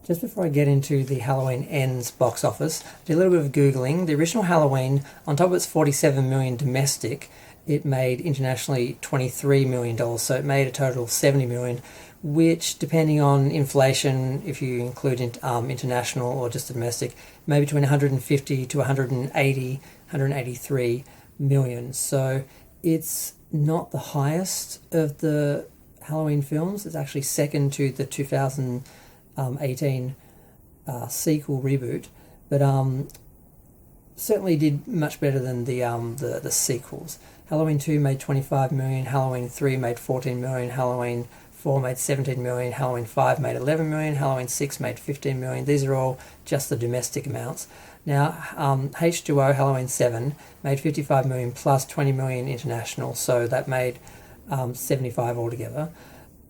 Just before I get into the Halloween Ends box office, I did a little bit of Googling. The original Halloween, on top of its $47 million domestic, it made internationally $23 million, so it made a total of $70 million, which, depending on inflation, if you include international or just domestic, may be between 150 to 180, 183 million. So it's not the highest of the Halloween films. It's actually second to the 2018 sequel reboot, but certainly did much better than the sequels. Halloween 2 made 25 million, Halloween 3 made 14 million, Halloween 4 made 17 million, Halloween 5 made 11 million, Halloween 6 made 15 million. These are all just the domestic amounts. Now, H2O Halloween 7 made 55 million plus 20 million international, so that made 75 altogether.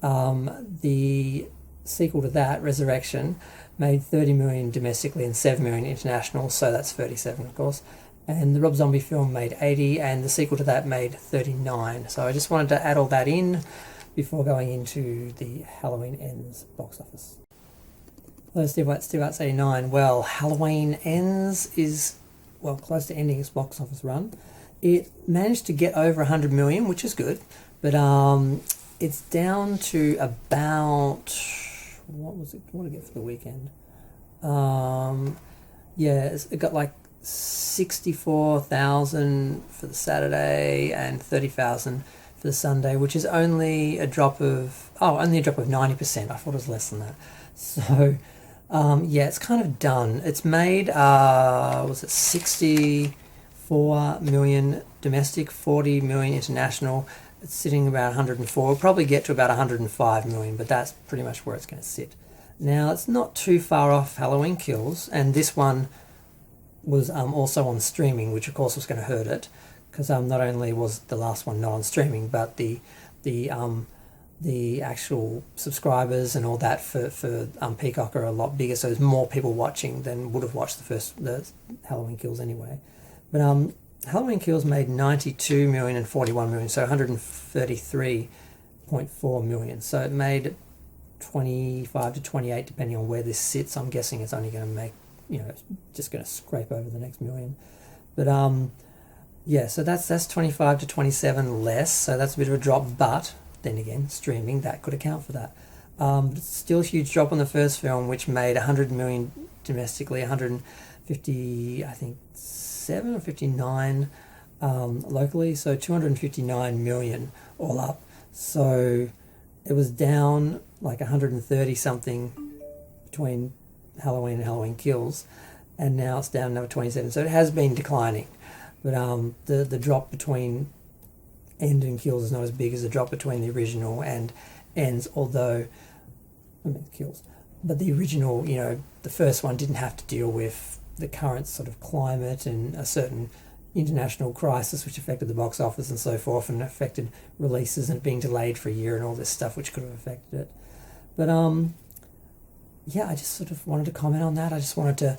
The sequel to that, Resurrection, made 30 million domestically and 7 million international, so that's 37, of course. And the Rob Zombie film made 80, and the sequel to that made 39. So I just wanted to add all that in before going into the Halloween Ends box office. Hello, Steve Watts 89. Well, Halloween Ends is, well, close to ending its box office run. It managed to get over 100 million, which is good, but it's down to about, what did it get for the weekend? It got like 64,000 for the Saturday and 30,000 for the Sunday, which is only a drop of 90%. I thought it was less than that. So it's kind of done. It's made 64 million domestic, 40 million international. It's sitting about 104. We'll probably get to about 105 million, but that's pretty much where it's going to sit. Now, it's not too far off Halloween Kills, and this one was also on streaming, which of course was going to hurt it, because not only was the last one not on streaming, but the actual subscribers and all that for Peacock are a lot bigger, so there's more people watching than would have watched the Halloween Kills anyway. But Halloween Kills made 92 million and 41 million, so 133.4 million. So it made 25 to 28, depending on where this sits. I'm guessing it's only going to make, it's just going to scrape over the next million. But so that's 25 to 27 less, so that's a bit of a drop, but then again, streaming, that could account for that. But it's still a huge drop on the first film, which made 100 million domestically, 150, I think, 7 or 59 locally, so 259 million all up. So it was down like 130 something between Halloween and Halloween Kills, and now it's down another 27. So it has been declining, but the drop between End and Kills is not as big as the drop between the original and Ends, Kills. But the original, the first one didn't have to deal with the current sort of climate and a certain international crisis which affected the box office and so forth, and affected releases and being delayed for a year and all this stuff which could have affected it. But I just sort of wanted to comment on that. I just wanted to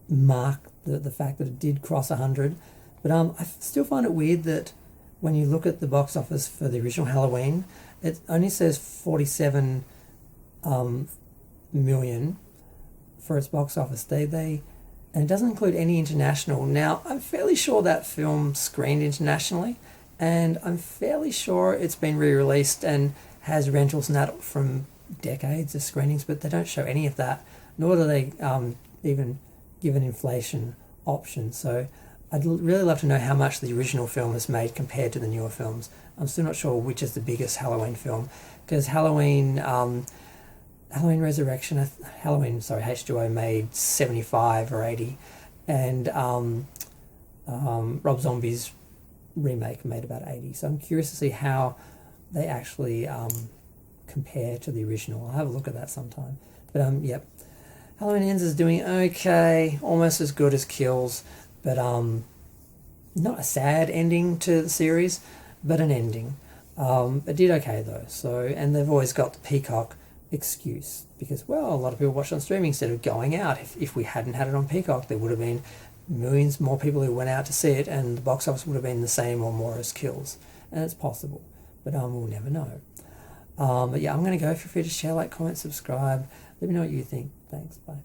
mark the fact that it did cross 100. But I still find it weird that when you look at the box office for the original Halloween, it only says 47 million for its box office. And it doesn't include any international. Now, I'm fairly sure that film screened internationally, and I'm fairly sure it's been re-released and has rentals and that from decades of screenings, but they don't show any of that, nor do they even give an inflation option. So I'd really love to know how much the original film has made compared to the newer films. I'm still not sure which is the biggest Halloween film, because Halloween Resurrection, H2O made 75 or 80, and Rob Zombie's remake made about 80. So I'm curious to see how they actually compare to the original. I'll have a look at that sometime. But Halloween Ends is doing okay, almost as good as Kills, but not a sad ending to the series, but an ending. It did okay though. So, and they've always got the Peacock excuse, because a lot of people watch it on streaming instead of going out. If we hadn't had it on Peacock, there would have been millions more people who went out to see it, and the box office would have been the same or more as Kills, and it's possible, but we'll never know. But yeah, I'm going to go. Feel free to share, like, comment, subscribe. Let me know what you think. Thanks. Bye.